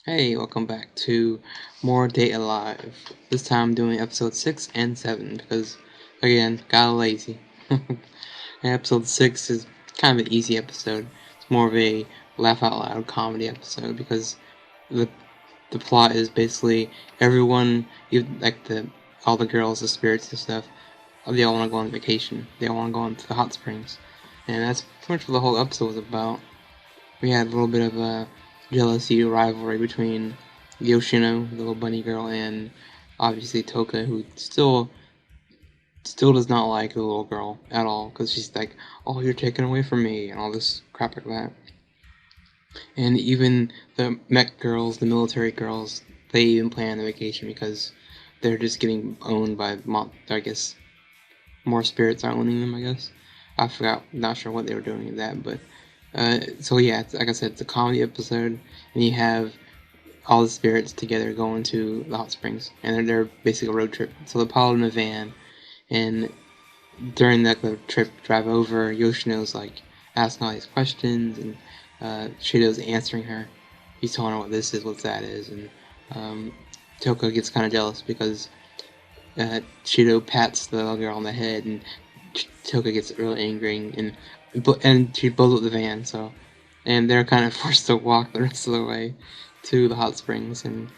Hey, welcome back to more Date Alive. This time I'm doing episode 6 and 7 because, again, got lazy. And episode 6 is kind of an easy episode. It's more of a laugh out loud comedy episode because the the plot is basically everyone, all the girls, the spirits and stuff, they all want to go on vacation. They all want to go into the hot springs. And that's pretty much what the whole episode was about. We had a little bit of a jealousy rivalry between Yoshino, the little bunny girl, and obviously Toka, who still does not like the little girl at all because she's like, "Oh, you're taken away from me," and all this crap like that. And even the mech girls, the military girls, they even plan the vacation because they're just getting owned by I guess more spirits are owning them. I guess I forgot, not sure what they were doing with that, but so yeah, like I said, it's a comedy episode, and you have all the spirits together going to the hot springs, and they're basically a road trip. So they pile in a van, and during the trip drive over, Yoshino's like asking all these questions, and Shido's answering her. He's telling her what this is, what that is, and Toko gets kind of jealous because Shido pats the little girl on the head, and Toka gets really angry, and she blows up the van. And they're kind of forced to walk the rest of the way to the hot springs, and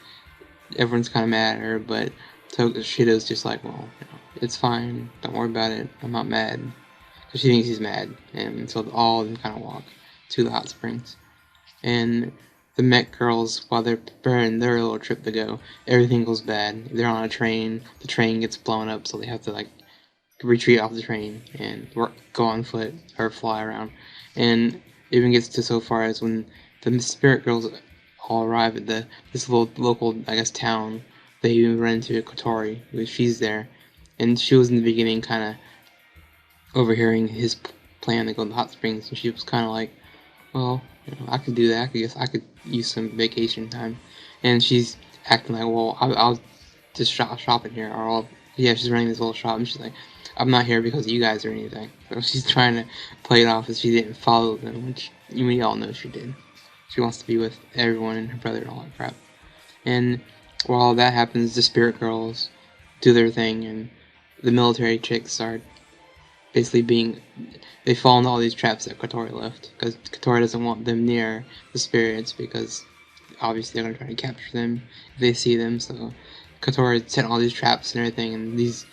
everyone's kind of mad at her, but Shido's just like, well, it's fine, don't worry about it, I'm not mad, because she thinks he's mad, and so all of them kind of walk to the hot springs, and the mech girls, while they're preparing their little trip to go, everything goes bad. They're on a train, the train gets blown up, so they have to retreat off the train and go on foot or fly around, and it even gets to so far as when the spirit girls all arrive at this little local, I guess, town. They even run into Kotori, she's there, and she was in the beginning kind of overhearing his plan to go to the hot springs, and she was kind of like, well, I could do that. I guess I could use some vacation time, and she's acting like, well, I'll just shop in here, or yeah, she's running this little shop, and she's like, I'm not here because of you guys or anything. So she's trying to play it off as she didn't follow them, which we all know she did. She wants to be with everyone and her brother and all that crap. And while that happens, the spirit girls do their thing, and the military chicks are basically they fall into all these traps that Kotori left, because Kotori doesn't want them near the spirits, because obviously they're going to try to capture them if they see them, so Kotori set all these traps and everything, and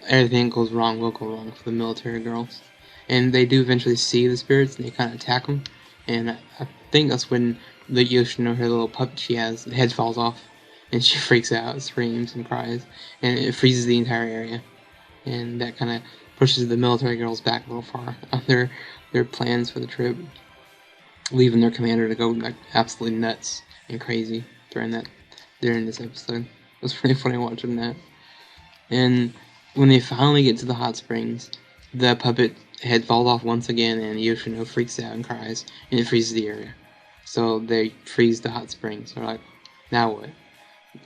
everything goes wrong will go wrong for the military girls. And they do eventually see the spirits, and they kind of attack them, and I think that's when the Yoshino, her little puppet she has, the head falls off, and she freaks out, screams and cries, and it freezes the entire area, and that kind of pushes the military girls back a little far on their plans for the trip, leaving their commander to go absolutely nuts and crazy during this episode. It was pretty funny watching that. And when they finally get to the hot springs, the puppet head falls off once again, and Yoshino freaks out and cries, and it freezes the area. So they freeze the hot springs. They're like, now what?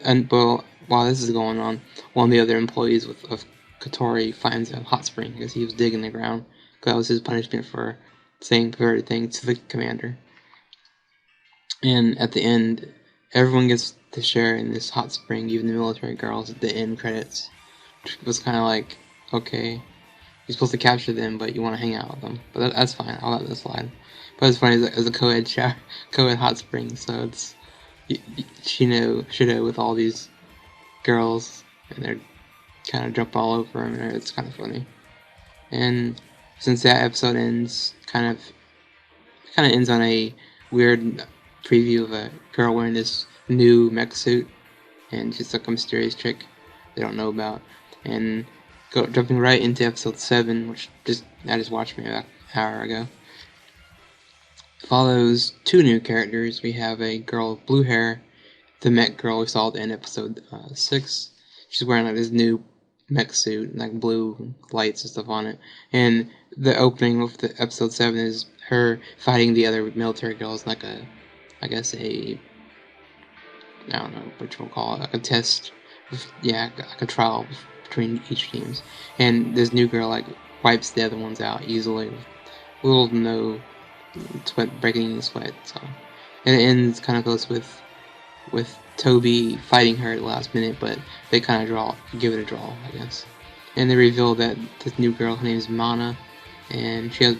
And well, while this is going on, one of the other employees of Kotori finds a hot spring because he was digging the ground. That was his punishment for saying perverted things to the commander. And at the end, everyone gets to share in this hot spring, even the military girls at the end credits. Which was kind of like, okay, you're supposed to capture them, but you want to hang out with them. But that's fine, I'll let that slide. But it's funny, as a co-ed hot spring, so it's Shido with all these girls, and they're kind of jumping all over him, and it's kind of funny. And since that episode kind of ends on a weird preview of a girl wearing this new mech suit, and she's like a mysterious chick they don't know about. And jumping right into episode 7, which I just watched maybe about an hour ago, follows two new characters. We have a girl with blue hair, the mech girl we saw in episode 6. She's wearing this new mech suit, blue lights and stuff on it. And the opening of the episode 7 is her fighting the other military girls, I don't know what we'll call it, like a test, like a trial between each teams. And this new girl wipes the other ones out easily with little to no sweat, breaking the sweat. So, and it ends kind of goes with with Toby fighting her at the last minute, but they kind of give it a draw, I guess. And they reveal that this new girl, her name is Mana, and she has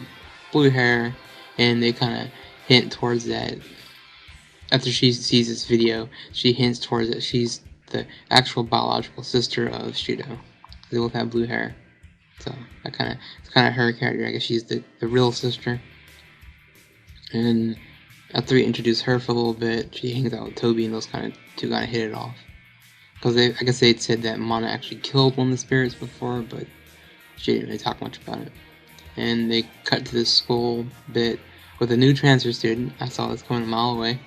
blue hair, and they kind of hint towards that. After she sees this video, she hints towards that she's the actual biological sister of Shido. They both have blue hair, so it's kind of her character. I guess she's the real sister. And after we introduce her for a little bit, she hangs out with Toby, and those two kind of hit it off. Because I guess they'd said that Mana actually killed one of the spirits before, but she didn't really talk much about it. And they cut to this school bit with a new transfer student. I saw this coming a mile away.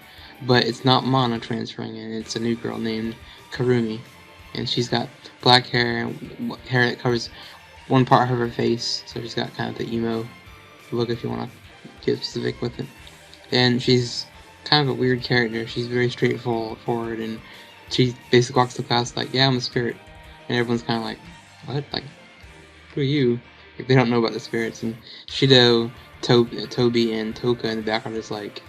But it's not Mana transferring in, it's a new girl named Karumi. And she's got black hair, hair that covers one part of her face, so she's got kind of the emo look if you want to get specific with it. And she's kind of a weird character. She's very straightforward, and she basically walks to class like, yeah, I'm a spirit. And everyone's kind of like, what? Like, who are you? Like, they don't know about the spirits. And Shido, Toby, and Toka in the background is like,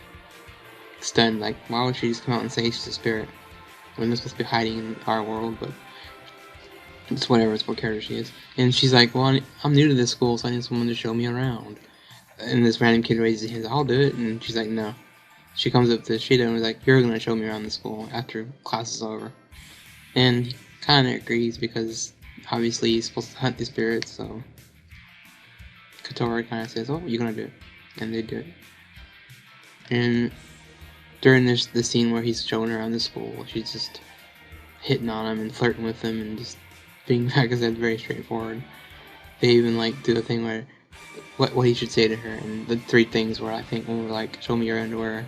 stunned, like, why would she just come out and say she's a spirit when they're supposed to be hiding in our world? But it's whatever, it's what character she is. And she's like, well, I'm new to this school, so I need someone to show me around. And this random kid raises his hand, I'll do it. And she's like, no. She comes up to Shido and is like, you're gonna show me around the school after class is over. And he kind of agrees because obviously he's supposed to hunt the spirits, so Kotori kind of says, oh, you're gonna do it. And they do it. And during the scene where he's showing her around the school, she's just hitting on him and flirting with him and just being, like I said, very straightforward. They even like do a thing where what he should say to her, and the 3 things where I think one were like, show me your underwear,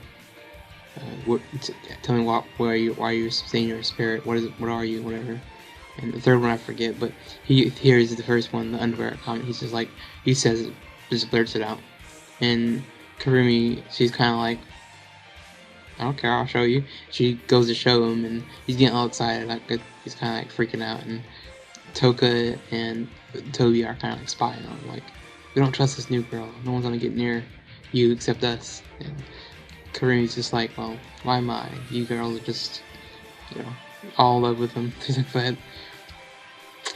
tell me why are you saying you're a spirit, what are you, whatever. And the 3rd one I forget, but he hears the first one, the underwear comment. He's just like, he says it, just blurts it out. And Karumi, she's kind of like, I don't care, I'll show you. She goes to show him, and he's getting all excited, like he's kind of like freaking out. And Toka and Toby are kind of like spying on him, like, we don't trust this new girl. No one's gonna get near you except us. And Karumi's just like, well, why am I? You girls are just, all in love with him. Things like that.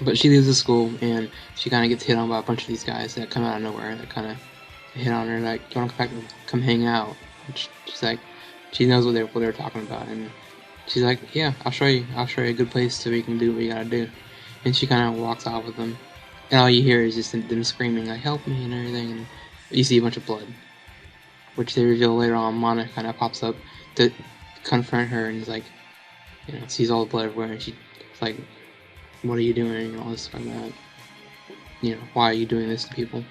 But she leaves the school, and she kind of gets hit on by a bunch of these guys that come out of nowhere, that kind of hit on her, like, you want to come hang out? And she's like, she knows what they're talking about, and she's like, yeah, I'll show you a good place so we can do what you gotta do. And she kind of walks off with them, and all you hear is just them screaming, like, help me and everything, and you see a bunch of blood, which they reveal later on. Mana kind of pops up to confront her, and is like, sees all the blood everywhere, and she's like, what are you doing, and all this stuff like that. Why are you doing this to people?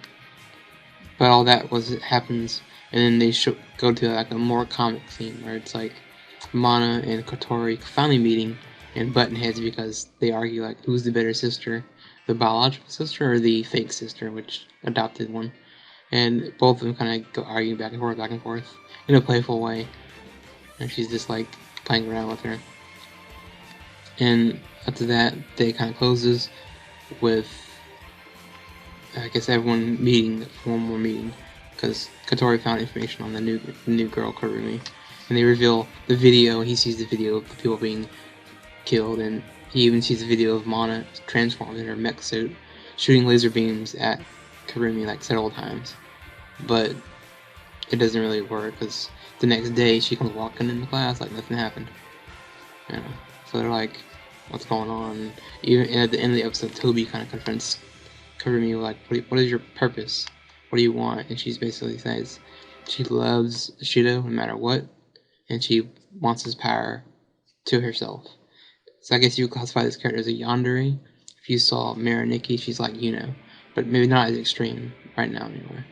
But all that happens, and then they go to like a more comic scene where it's like Mana and Kotori finally meeting and button heads because they argue like, who's the better sister, the biological sister or the fake sister, which adopted one. And both of them kind of go arguing back and forth in a playful way, and she's just like playing around with her. And after that, day kind of closes with, I guess, everyone meeting for one more meeting, because Kotori found information on the new girl, Karumi, and they reveal the video. He sees the video of the people being killed, and he even sees the video of Mana transformed in her mech suit, shooting laser beams at Karumi like several times. But it doesn't really work, because the next day she comes walking into class like nothing happened. So they're like, what's going on? Even at the end of the episode, Toby kind of confronts Karumi like, what is your purpose? What do you want? And she basically says she loves Shido no matter what, and she wants his power to herself. So I guess you would classify this character as a yandere. If you saw Miraniki, she's like but maybe not as extreme right now anyway.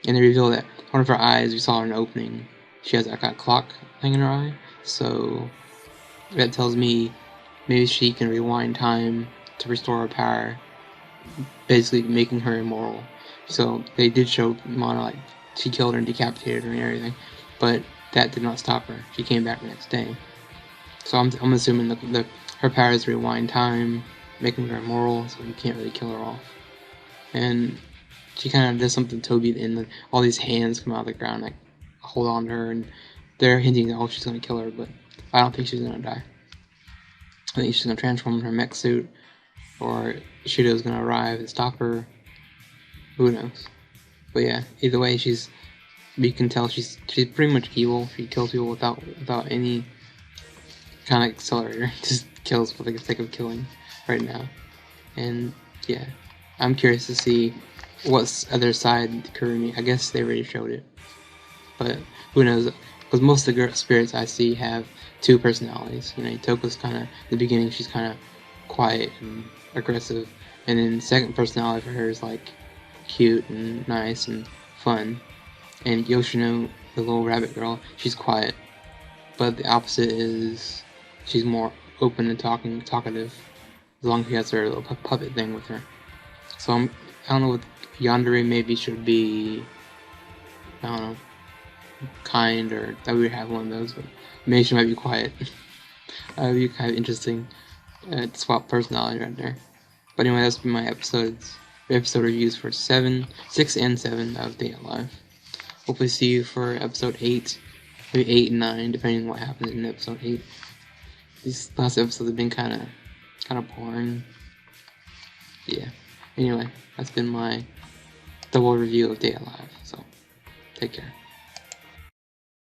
And they reveal that one of her eyes, we saw her in an opening, she has like a clock hanging in her eye. So that tells me maybe she can rewind time to restore her power, basically making her immortal. So they did show Mana, like, she killed her and decapitated her and everything, but that did not stop her. She came back the next day. So I'm assuming her power is rewind time, making her immortal, so you can't really kill her off. And she kind of does something to Toby, and all these hands come out of the ground, like, hold on to her, and they're hinting that, she's going to kill her, but I don't think she's gonna die. I think she's gonna transform in her mech suit, or Shido's gonna arrive and stop her. Who knows? But yeah, either way, you can tell she's pretty much evil. She kills people without any kind of accelerator. Just kills for the sake of killing right now. And yeah, I'm curious to see what's other side Kurumi. I guess they already showed it, but who knows? Because most of the spirits I see have two personalities. You know, Toko's kind of, in the beginning, she's kind of quiet and aggressive, and then the second personality for her is like cute and nice and fun. And Yoshino, the little rabbit girl, she's quiet, but the opposite is she's more open and talkative, as long as she has her little puppet thing with her. So I don't know, with Yandere maybe should be, I don't know, kind, or that we would have one of those, but maybe she might be quiet. That would be kind of interesting swap personality right there. But anyway, that's been my episode reviews for 6 and 7 of Day Alive. Hopefully see you for episode 8, maybe 8 and 9, depending on what happens in episode 8. These last episodes have been kind of boring. Yeah. Anyway, that's been my double review of Day Alive. So, take care.